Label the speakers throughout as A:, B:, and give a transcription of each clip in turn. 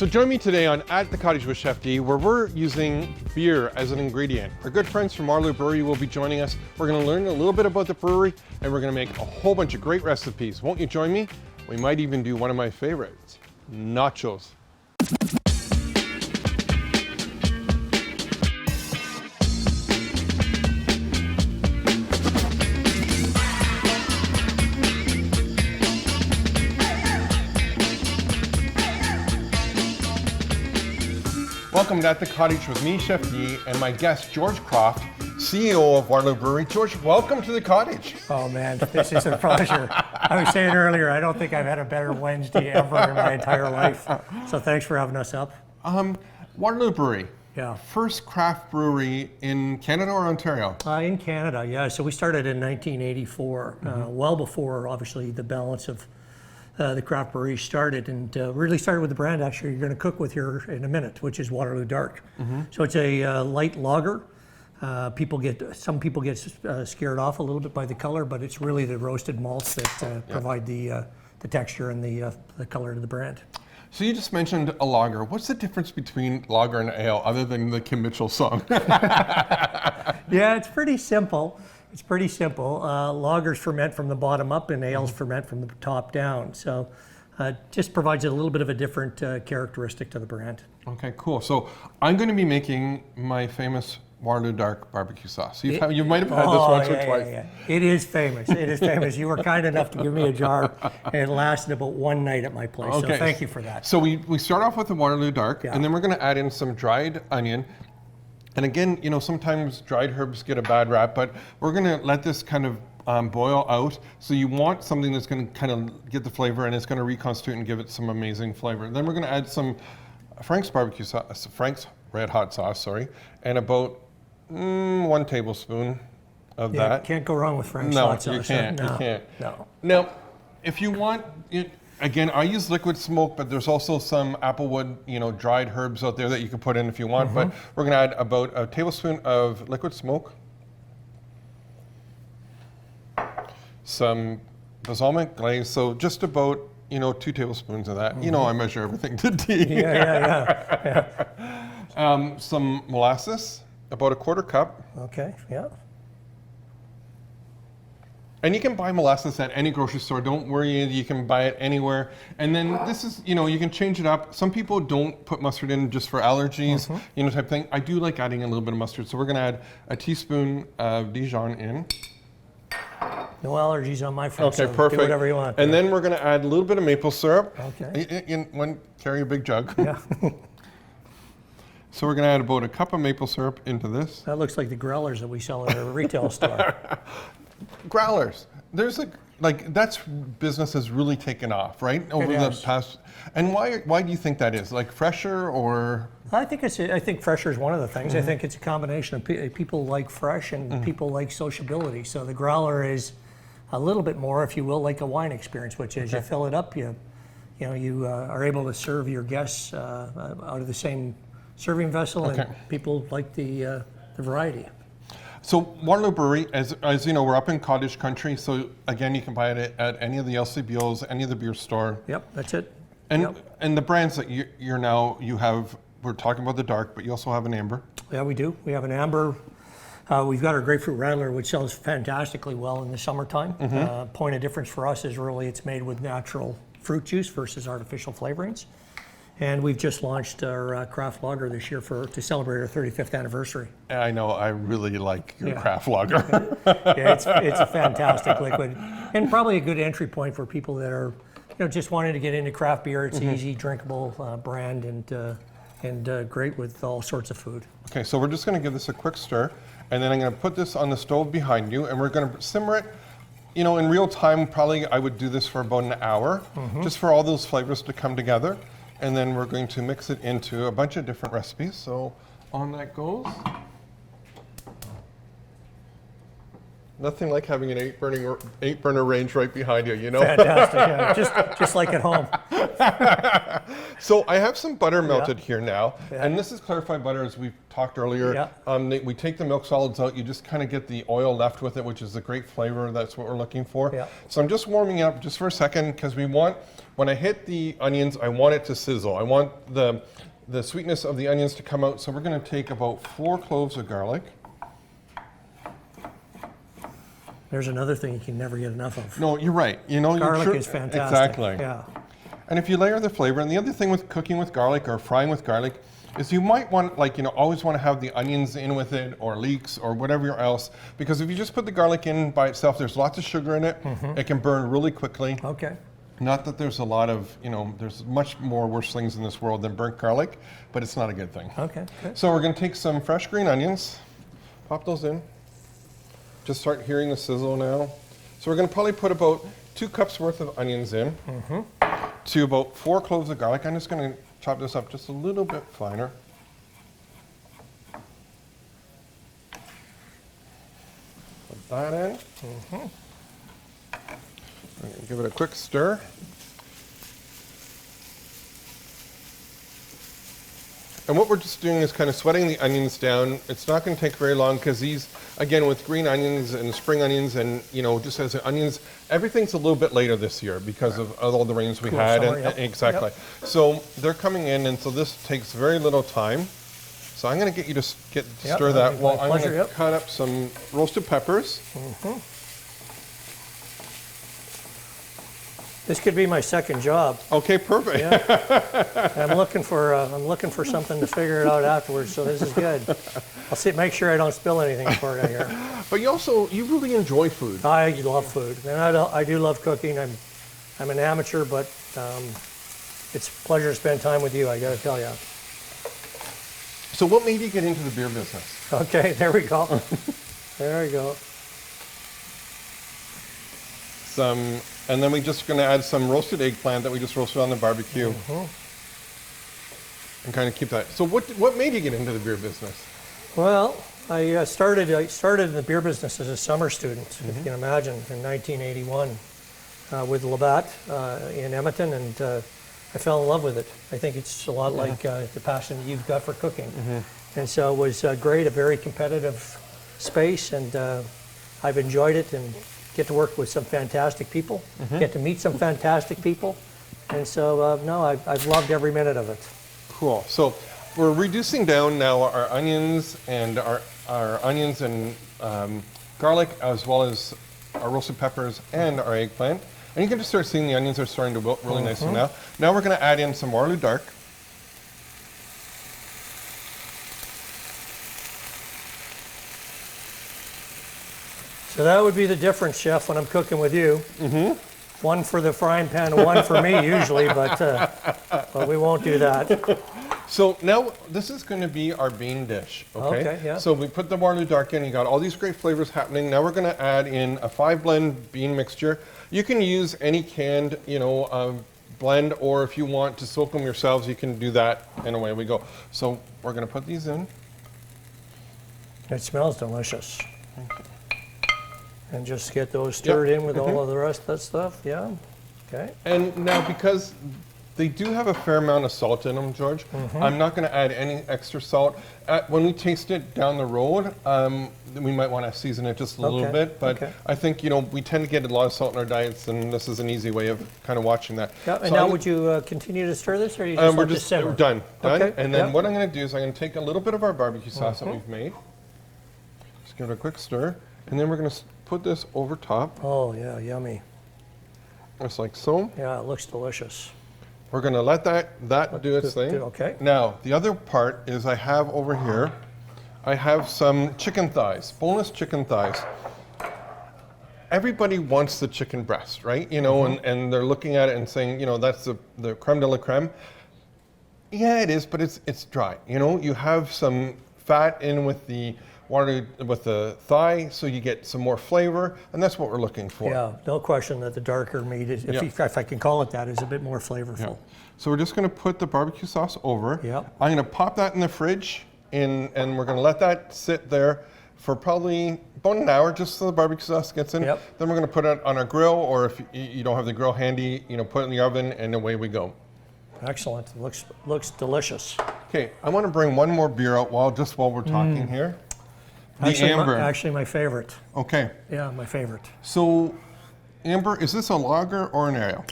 A: So join me today on At the Cottage with Chef D, where we're using beer as an ingredient. Our good friends from Waterloo Brewing will be joining us. We're going to learn a little bit about the brewery, and we're going to make a whole bunch of great recipes. Won't you join me? We might even do one of my favorites, nachos. Welcome to At the Cottage with me, Chef D, and my guest, George Croft, CEO of Waterloo Brewery. George, welcome to the Cottage.
B: Oh man, this is a pleasure. I was saying earlier, I don't think I've had a better Wednesday ever in my entire life. So thanks for having us up.
A: Waterloo Brewery.
B: Yeah.
A: First craft brewery in Canada or Ontario?
B: In Canada, yeah. So we started in 1984, well before, obviously, the balance of the craft brewery started, and really started with the brand actually you're going to cook with here in a minute, which is Waterloo Dark. So it's a light lager. Some people get scared off a little bit by the color, but it's really the roasted malts that provide the texture and the color to the brand.
A: So you just mentioned a lager. What's the difference between lager and ale, other than the Kim Mitchell song?
B: Yeah, it's pretty simple. Lagers ferment from the bottom up, and ales ferment from the top down. So just provides a little bit of a different characteristic to the brand.
A: Okay, cool. So I'm going to be making my famous Waterloo Dark BBQ Sauce. You might have had this once or twice.
B: Yeah. It is famous. It is famous. You were kind enough to give me a jar, and it lasted about one night at my place. Okay. So thank you for that.
A: So we start off with the Waterloo Dark, and then we're going to add in some dried onion. And again, you know, sometimes dried herbs get a bad rap, but we're going to let this kind of boil out. So you want something that's going to kind of get the flavor, and it's going to reconstitute and give it some amazing flavor. Then we're going to add some Frank's barbecue sauce, Frank's red hot sauce, sorry, and about 1 tablespoon of that.
B: Can't go wrong with Frank's hot sauce.
A: You can't.
B: No.
A: Now, if you want it, again, I use liquid smoke, but there's also some applewood, dried herbs out there that you can put in if you want. But we're going to add about a tablespoon of liquid smoke, some balsamic glaze, so just about 2 tablespoons of that. I measure everything to T.
B: Yeah.
A: Some molasses, about a 1/4 cup.
B: Okay. Yeah.
A: And you can buy molasses at any grocery store. Don't worry, you can buy it anywhere. And then this is, you can change it up. Some people don't put mustard in just for allergies, type thing. I do like adding a little bit of mustard. So we're going to add a teaspoon of Dijon in.
B: No allergies on my front.
A: Okay,
B: so
A: perfect.
B: Do whatever you want.
A: And then we're going to add a little bit of maple syrup.
B: Okay.
A: Carry a big jug.
B: Yeah.
A: So we're going to add about a cup of maple syrup into this.
B: That looks like the growlers that we sell at our retail store.
A: Growlers. There's that's business has really taken off, right? Over the past. And why do you think that is? Like fresher or?
B: I think fresher is one of the things. I think it's a combination of people like fresh and people like sociability. So the growler is a little bit more, if you will, like a wine experience, which is you fill it up, you are able to serve your guests out of the same serving vessel, and people like the variety.
A: So Waterloo Brewery, as you know, we're up in cottage country. So again, you can buy it at any of the LCBOs, any of the beer store.
B: Yep, that's it.
A: And the brands that you have, we're talking about the dark, but you also have an amber.
B: Yeah, we do. We have an amber. We've got our grapefruit rattler, which sells fantastically well in the summertime. Point of difference for us is really it's made with natural fruit juice versus artificial flavorings. And we've just launched our craft lager this year to celebrate our 35th anniversary.
A: I know, I really like your craft lager.
B: It's a fantastic liquid, and probably a good entry point for people that are, just wanting to get into craft beer. It's easy, drinkable brand, and great with all sorts of food.
A: Okay, so we're just going to give this a quick stir, and then I'm going to put this on the stove behind you, and we're going to simmer it. In real time, probably I would do this for about an hour, just for all those flavors to come together. And then we're going to mix it into a bunch of different recipes. So on that goes. Nothing like having an eight burner range right behind you, you know?
B: Fantastic, yeah. Just like at home.
A: So I have some butter melted here now,
B: Yeah.
A: and this is clarified butter as we talked earlier.
B: Yeah.
A: We take the milk solids out, you just kind of get the oil left with it, which is a great flavor. That's what we're looking for.
B: Yeah.
A: So I'm just warming up just for a second because when I hit the onions, I want it to sizzle. I want the sweetness of the onions to come out. So we're going to take about 4 cloves of garlic.
B: There's another thing you can never get enough of.
A: No, you're right. You know,
B: Garlic is fantastic.
A: Exactly.
B: Yeah.
A: And if you layer the flavor, and the other thing with cooking with garlic or frying with garlic is you might want, always want to have the onions in with it or leeks or whatever else, because if you just put the garlic in by itself, there's lots of sugar in it. It can burn really quickly.
B: Okay.
A: Not that there's a lot of, there's much more worse things in this world than burnt garlic, but it's not a good thing.
B: Okay. Good.
A: So we're going to take some fresh green onions, pop those in. Just start hearing the sizzle now. So we're going to probably put about 2 cups worth of onions in to about 4 cloves of garlic. I'm just going to chop this up just a little bit finer. Put that in. I'm going to give it a quick stir. And what we're just doing is kind of sweating the onions down. It's not going to take very long because these, again, with green onions and spring onions and, just as the onions, everyth's a little bit later this year because of all the rains we had.
B: Summer,
A: and exactly. Yep. So they're coming in, and so this takes very little time. So I'm going to get you to stir that. Well, I'm going to cut up some roasted peppers.
B: This could be my second job.
A: Okay, perfect.
B: Yeah. I'm looking for something to figure it out afterwards, so this is good. I'll make sure I don't spill anything for you here.
A: But you really enjoy food.
B: I love food, and I do love cooking. I'm an amateur, but it's a pleasure to spend time with you, I got to tell you.
A: So what made you get into the beer business?
B: Okay, there we go. There we go.
A: And then we're just going to add some roasted eggplant that we just roasted on the barbecue. And kind of keep that. So what made you get into the beer business?
B: Well, I started in the beer business as a summer student, if you can imagine, in 1981 with Labatt in Edmonton, and I fell in love with it. I think it's a lot like the passion you've got for cooking. And so it was great, a very competitive space, and I've enjoyed it and get to work with some fantastic people, get to meet some fantastic people. And so, I've loved every minute of it.
A: Cool. So we're reducing down now our onions and our onions and garlic, as well as our roasted peppers and our eggplant. And you can just start seeing the onions are starting to wilt really nicely now. Now we're going to add in some Waterloo Dark.
B: So that would be the difference, Chef, when I'm cooking with you. One for the frying pan and one for me usually, but we won't do that.
A: So now this is going to be our bean dish, okay?
B: Okay, yeah.
A: So we put the Waterloo Dark in, you got all these great flavors happening. Now we're going to add in a 5-blend bean mixture. You can use any canned, blend, or if you want to soak them yourselves, you can do that, and away we go. So we're going to put these in.
B: It smells delicious. And just get those stirred in with all of the rest of that stuff, yeah? Okay.
A: And now because they do have a fair amount of salt in them, George, I'm not going to add any extra salt. When we taste it down the road, we might want to season it just a little bit, but I think, we tend to get a lot of salt in our diets, and this is an easy way of kind of watching that.
B: Yeah, and so now would you continue to stir this, or you just let this simmer?
A: We're done.
B: Okay.
A: And then what I'm going to do is I'm going to take a little bit of our barbecue sauce that we've made, just give it a quick stir, and then we're going to put this over top.
B: Oh, yeah, yummy.
A: Just like so.
B: Yeah, it looks delicious.
A: We're going to let that do its thing.
B: Okay.
A: Now, the other part is I have over here, I have some chicken thighs, boneless chicken thighs. Everybody wants the chicken breast, right? And they're looking at it and saying, that's the creme de la creme. Yeah, it is, but it's dry. You have some fat in with the thigh, so you get some more flavor, and that's what we're looking for.
B: Yeah, no question that the darker meat, if I can call it that, is a bit more flavorful.
A: Yeah. So we're just going to put the barbecue sauce over.
B: Yeah.
A: I'm going to pop that in the fridge, and we're going to let that sit there for probably about an hour, just so the barbecue sauce gets in.
B: Yep.
A: Then we're gonna put it on our grill, or if you don't have the grill handy, put it in the oven, and away we go.
B: Excellent. Looks delicious.
A: Okay, I want to bring one more beer out while we're talking here. The Amber.
B: Actually, my favorite.
A: Okay.
B: Yeah, my favorite.
A: So, Amber, is this a lager or an ale?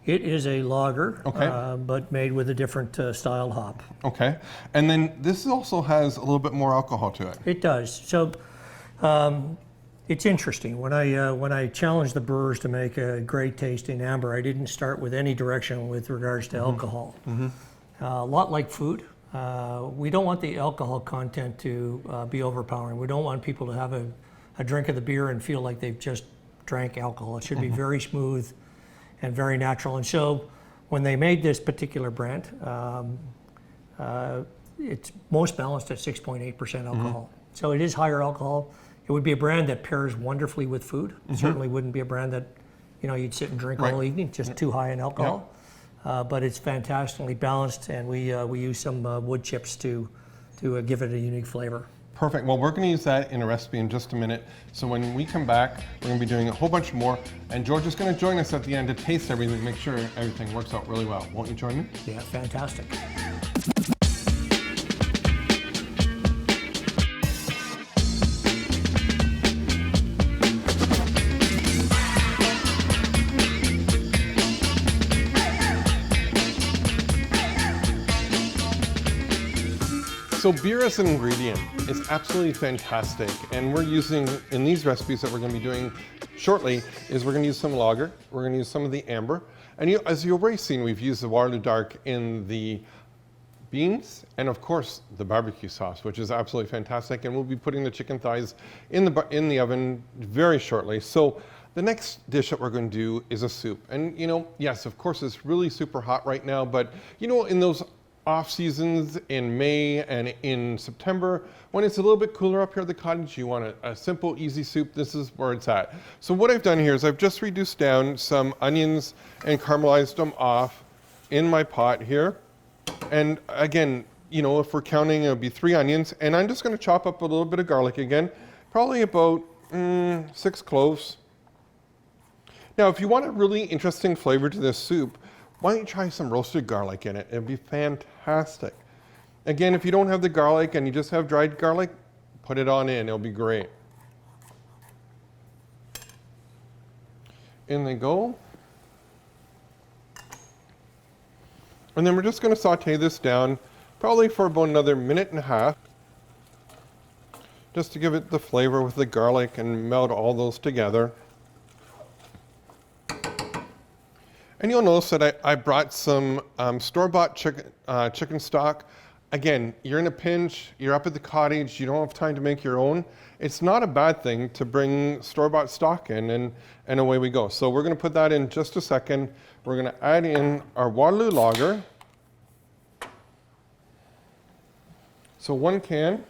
B: It is a lager,
A: Okay.
B: but made with a different style hop.
A: Okay. And then this also has a little bit more alcohol to it.
B: It does. So it's interesting. When I challenged the brewers to make a great tasting amber, I didn't start with any direction with regards to alcohol. A lot like food. We don't want the alcohol content to be overpowering. We don't want people to have a drink of the beer and feel like they've just drank alcohol. It should be very smooth and very natural. And so when they made this particular brand, it's most balanced at 6.8% alcohol. So it is higher alcohol. It would be a brand that pairs wonderfully with food. It certainly wouldn't be a brand that you'd sit and drink all evening, just too high in alcohol. But it's fantastically balanced, and we use some wood chips to give it a unique flavor.
A: Perfect. Well, we're going to use that in a recipe in just a minute. So when we come back, we're going to be doing a whole bunch more. And George is going to join us at the end to taste everything, make sure everything works out really well. Won't you join me?
B: Yeah, fantastic.
A: So beer as an ingredient is absolutely fantastic, and we're using, in these recipes that we're going to be doing shortly, is we're going to use some lager, we're going to use some of the amber, and as you've already seen, we've used the Waterloo Dark in the beans, and of course the barbecue sauce, which is absolutely fantastic, and we'll be putting the chicken thighs in the oven very shortly. So the next dish that we're going to do is a soup, and yes, of course it's really super hot right now, but in those off seasons in May and in September, when it's a little bit cooler up here at the cottage, you want a simple, easy soup. This is where it's at. So what I've done here is I've just reduced down some onions and caramelized them off in my pot here. And again, if we're counting, it'll be 3 onions. And I'm just going to chop up a little bit of garlic again, probably about 6 cloves. Now, if you want a really interesting flavor to this soup, why don't you try some roasted garlic in it? It'd be fantastic. Again, if you don't have the garlic and you just have dried garlic, put it on in, it'll be great. In they go. And then we're just going to saute this down probably for about another 1.5 minutes, just to give it the flavor with the garlic and melt all those together. And you'll notice that I brought some store-bought chicken stock. Again, you're in a pinch, you're up at the cottage, you don't have time to make your own. It's not a bad thing to bring store-bought stock in, and away we go. So we're going to put that in just a second. We're going to add in our Waterloo lager. So 1 can.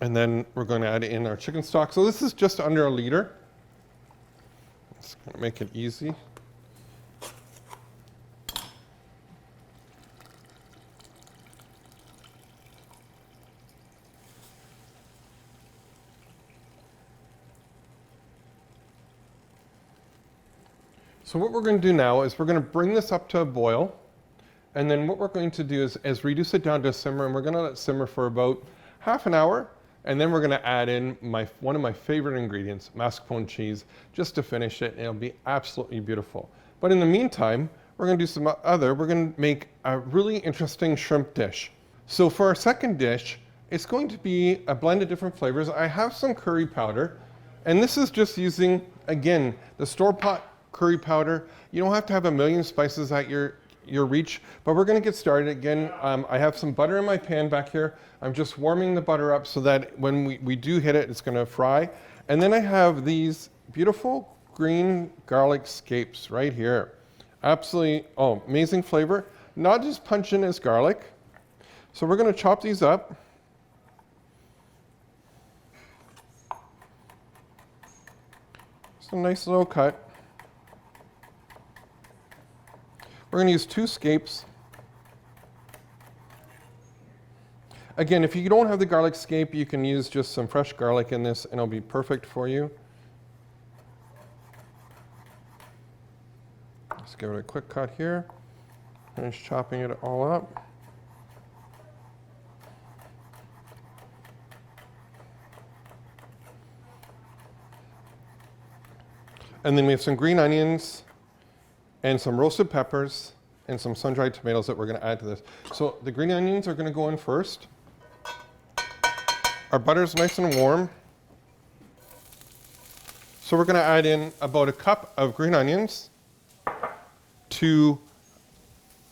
A: And then we're going to add in our chicken stock. So this is just under 1 liter. It's going to make it easy. So what we're going to do now is we're going to bring this up to a boil. And then what we're going to do is reduce it down to a simmer, and we're going to let it simmer for about half an hour. And then we're going to add in one of my favorite ingredients, mascarpone cheese, just to finish it, and it'll be absolutely beautiful. But in the meantime, we're going to do we're going to make a really interesting shrimp dish. So for our second dish, it's going to be a blend of different flavors. I have some curry powder, and this is just using, again, the store-bought curry powder. You don't have to have a million spices at your reach, but we're going to get started. Again, I have some butter in my pan back here. I'm just warming the butter up so that when we do hit it, it's going to fry. And then I have these beautiful green garlic scapes right here. Absolutely, amazing flavor. Not as pungent as garlic. So we're going to chop these up. Just a nice little cut. We're going to use 2 scapes. Again, if you don't have the garlic scape, you can use just some fresh garlic in this and it'll be perfect for you. Let's give it a quick cut here. Finish chopping it all up. And then we have some green onions and some roasted peppers and some sun-dried tomatoes that we're going to add to this. So the green onions are going to go in first. Our butter's nice and warm. So we're going to add in about a cup of green onions to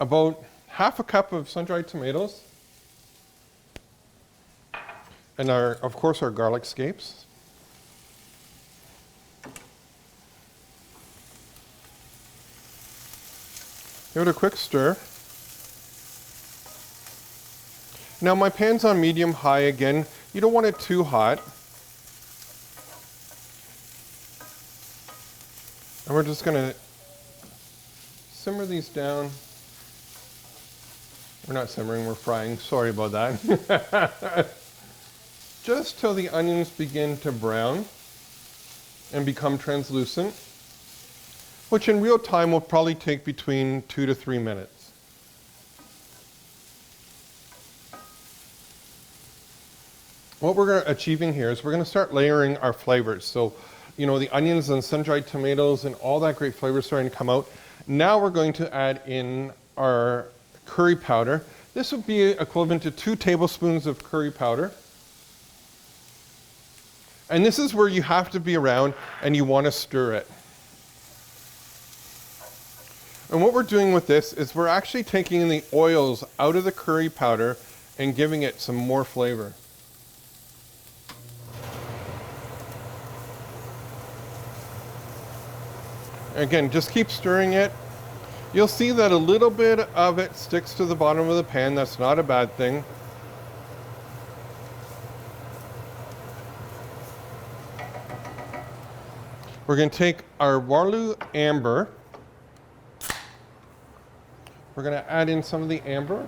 A: about half a cup of sun-dried tomatoes. And of course, our garlic scapes. Give it a quick stir. Now my pan's on medium-high again. You don't want it too hot. And we're just gonna simmer these down. We're not simmering, we're frying. Sorry about that. Just till the onions begin to brown and become translucent, which in real time will probably take between 2 to 3 minutes. What we're achieving here is we're going to start layering our flavors. So, you know, the onions and sun-dried tomatoes and all that great flavor starting to come out. Now we're going to add in our curry powder. This would be equivalent to 2 tablespoons of curry powder. And this is where you have to be around and you want to stir it. And what we're doing with this is we're actually taking the oils out of the curry powder and giving it some more flavor. Again, just keep stirring it. You'll see that a little bit of it sticks to the bottom of the pan. That's not a bad thing. We're going to take our Waterloo Amber. We're going to add in some of the amber.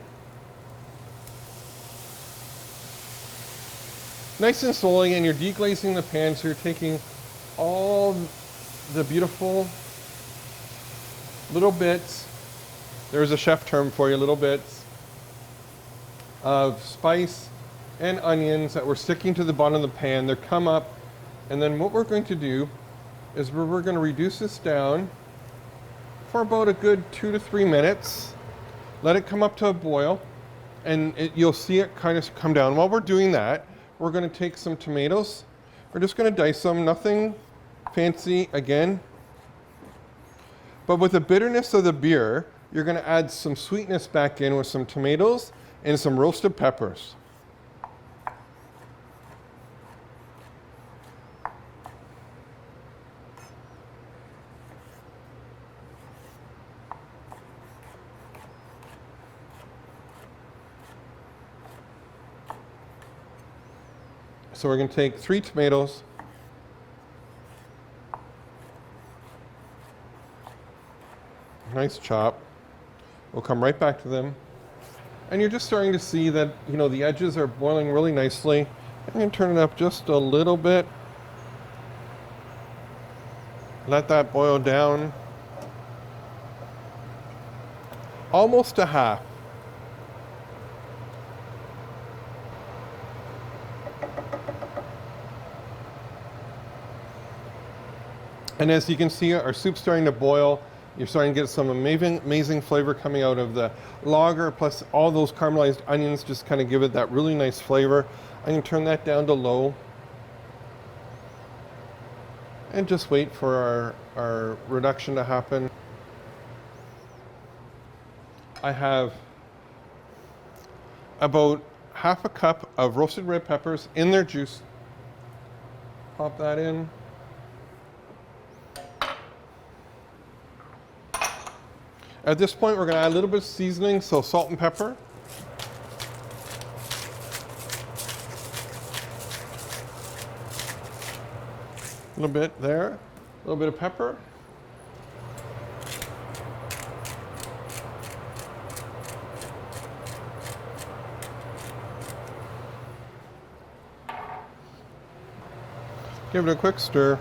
A: Nice and slowly, and you're deglazing the pan, so you're taking all the beautiful little bits, there's a chef term for you, little bits of spice and onions that we're sticking to the bottom of the pan. They come up, and then what we're going to do is we're going to reduce this down for about a good 2 to 3 minutes. Let it come up to a boil, and you'll see it kind of come down. While we're doing that, we're going to take some tomatoes. We're just going to dice them, nothing fancy again. But with the bitterness of the beer, you're going to add some sweetness back in with some tomatoes and some roasted peppers. So we're going to take 3 tomatoes. Nice chop. We'll come right back to them. And you're just starting to see that, you know, the edges are boiling really nicely. I'm going to turn it up just a little bit. Let that boil down. Almost to half. And as you can see, our soup's starting to boil. You're starting to get some amazing flavor coming out of the lager, plus all those caramelized onions just kind of give it that really nice flavor. I'm going to turn that down to low. And just wait for our reduction to happen. I have about half a cup of roasted red peppers in their juice. Pop that in. At this point, we're going to add a little bit of seasoning, so salt and pepper. A little bit there. A little bit of pepper. Give it a quick stir.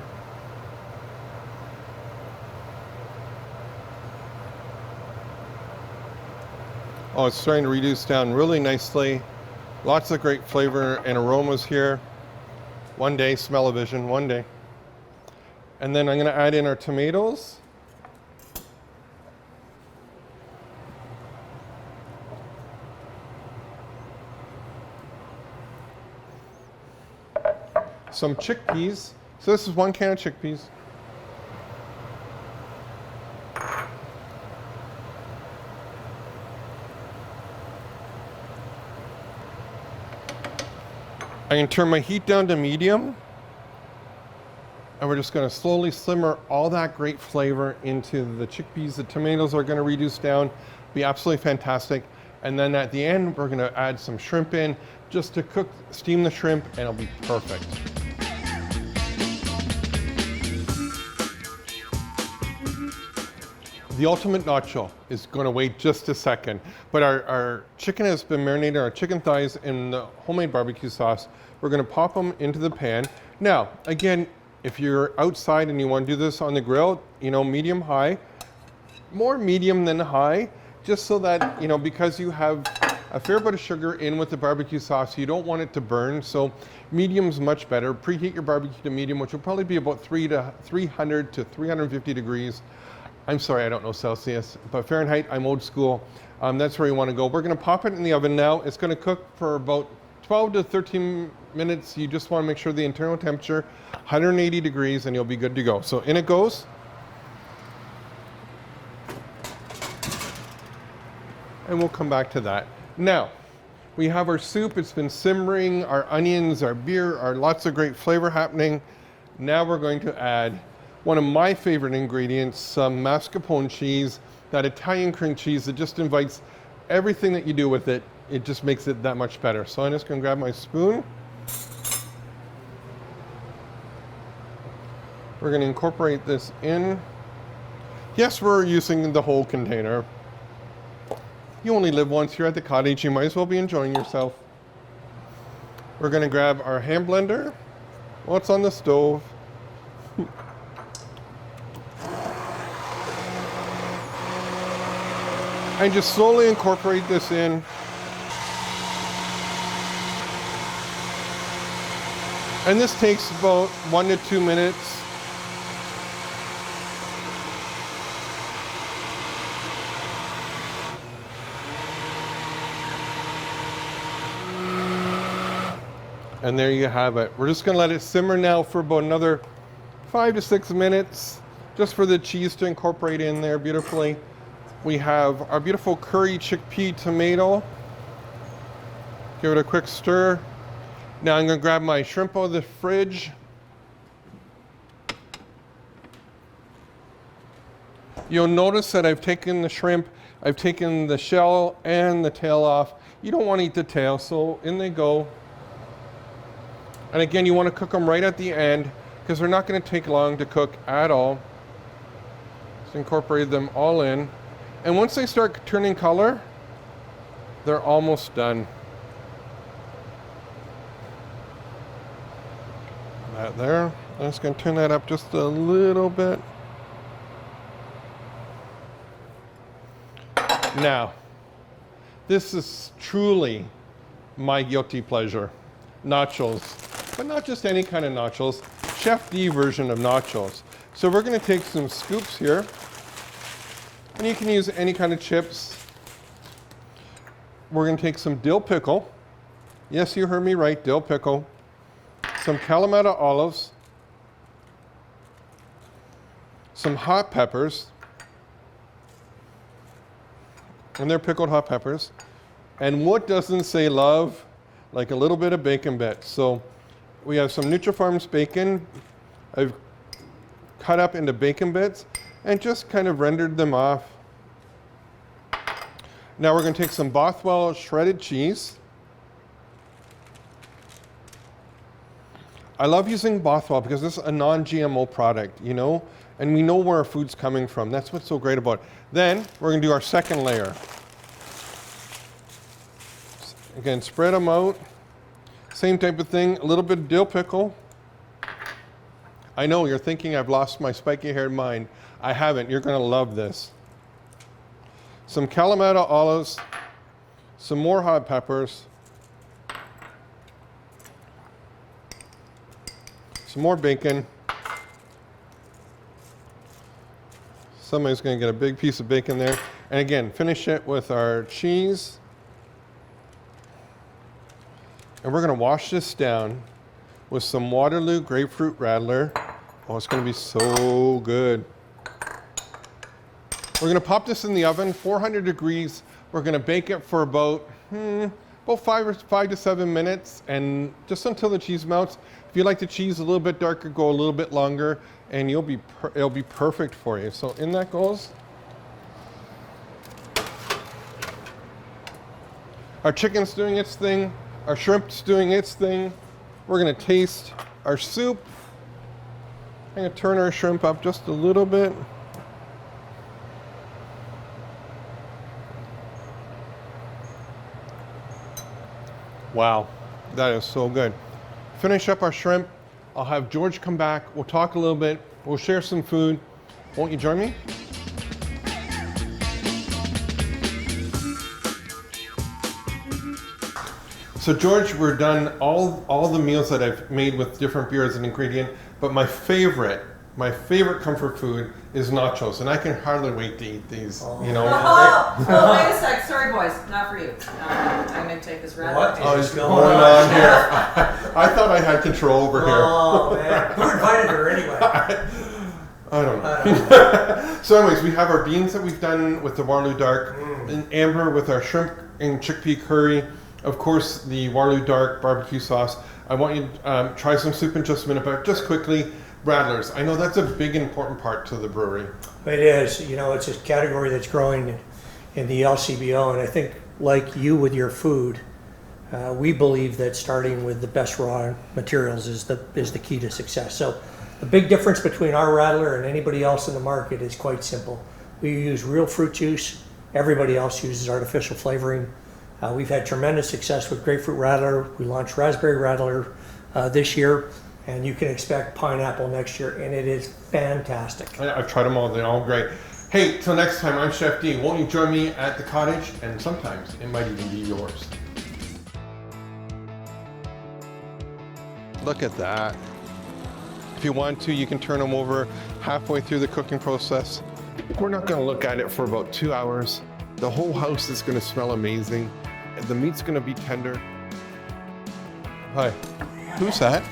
A: Oh, it's starting to reduce down really nicely. Lots of great flavor and aromas here. One day, smell-o-vision, one day. And then I'm going to add in our tomatoes. Some chickpeas. So this is 1 can of chickpeas. I can turn my heat down to medium. And we're just going to slowly simmer all that great flavor into the chickpeas. The tomatoes are going to reduce down, be absolutely fantastic. And then at the end, we're going to add some shrimp in just to steam the shrimp, and it'll be perfect. The ultimate nacho is going to wait just a second, but our chicken has been marinated, our chicken thighs in the homemade barbecue sauce. We're going to pop them into the pan. Now, again, if you're outside and you want to do this on the grill, you know, medium high, more medium than high, just so that, you know, because you have a fair bit of sugar in with the barbecue sauce, you don't want it to burn. So medium's much better. Preheat your barbecue to medium, which will probably be about 300 to 350 degrees. I'm sorry, I don't know Celsius, but Fahrenheit, I'm old school. That's where you want to go. We're going to pop it in the oven now. It's going to cook for about 12 to 13 minutes. You just want to make sure the internal temperature, 180 degrees, and you'll be good to go. So in it goes. And we'll come back to that. Now, we have our soup. It's been simmering, our onions, our beer, our lots of great flavor happening. Now we're going to add one of my favorite ingredients, some mascarpone cheese, that Italian cream cheese that just invites everything that you do with it. It just makes it that much better. So I'm just going to grab my spoon. We're going to incorporate this in. Yes, we're using the whole container. You only live once. You're at the cottage. You might as well be enjoying yourself. We're going to grab our hand blender. Well, it's on the stove. And just slowly incorporate this in. And this takes about 1 to 2 minutes. And there you have it. We're just going to let it simmer now for about another 5 to 6 minutes, just for the cheese to incorporate in there beautifully. We have our beautiful curry chickpea tomato. Give it a quick stir. Now I'm going to grab my shrimp out of the fridge. You'll notice that I've taken the shrimp, I've taken the shell and the tail off. You don't want to eat the tail, so in they go. And again, you want to cook them right at the end because they're not going to take long to cook at all. Just incorporate them all in. And once they start turning color, they're almost done. That there. I'm just going to turn that up just a little bit. Now, this is truly my guilty pleasure. Nachos. But not just any kind of nachos. Chef D version of nachos. So we're going to take some scoops here. And you can use any kind of chips. We're going to take some dill pickle. Yes, you heard me right, dill pickle. Some Kalamata olives. Some hot peppers. And they're pickled hot peppers. And what doesn't say love like a little bit of bacon bits? So we have some Nutrifarms bacon. I've cut up into bacon bits and just kind of rendered them off. Now we're going to take some Bothwell shredded cheese. I love using Bothwell because this is a non-GMO product, you know, and we know where our food's coming from. That's what's so great about it. Then we're gonna do our second layer. Again, spread them out. Same type of thing, a little bit of dill pickle. I know you're thinking I've lost my spiky haired mind. I haven't, you're gonna love this. Some Kalamata olives, some more hot peppers, some more bacon. Somebody's gonna get a big piece of bacon there. And again, finish it with our cheese. And we're gonna wash this down with some Waterloo grapefruit radler. Oh, it's gonna be so good. We're gonna pop this in the oven, 400 degrees. We're gonna bake it for about 5 to 7 minutes, and just until the cheese melts. If you like the cheese a little bit darker, go a little bit longer, and it'll be perfect for you. So in that goes. Our chicken's doing its thing. Our shrimp's doing its thing. We're gonna taste our soup. I'm gonna turn our shrimp up just a little bit. Wow, that is so good. Finish up our shrimp. I'll have George come back. We'll talk a little bit. We'll share some food. Won't you join me? So George, we're done all the meals that I've made with different beer as an ingredient, but my favorite comfort food is nachos, and I can hardly wait to eat these. You know.
C: Oh, wait a sec. Sorry, boys. Not for you. I'm going to take this red.
B: What
A: Oh,
B: is
A: it's
B: going
A: going
B: on
A: on here. I thought I had control over here.
B: Oh, man. Who invited her anyway?
A: I don't know. So anyways, we have our beans that we've done with the Waterloo Dark, and amber with our shrimp and chickpea curry. Of course, the Waterloo Dark BBQ Sauce. I want you to try some soup in just a minute, but just quickly, Radlers. I know that's a big important part to the brewery.
B: It is. You know, it's a category that's growing in the LCBO, and I think, like you with your food, we believe that starting with the best raw materials is the key to success. So the big difference between our Radler and anybody else in the market is quite simple. We use real fruit juice. Everybody else uses artificial flavoring. We've had tremendous success with grapefruit Radler. We launched raspberry Radler this year, and you can expect pineapple next year, and it is fantastic.
A: I've tried them all. They're all great. Hey, till next time, I'm Chef D. Won't you join me at the Cottage? And sometimes it might even be yours. Look at that. If you want to, you can turn them over halfway through the cooking process. We're not going to look at it for about 2 hours. The whole house is going to smell amazing. The meat's going to be tender. Hi. Who's that?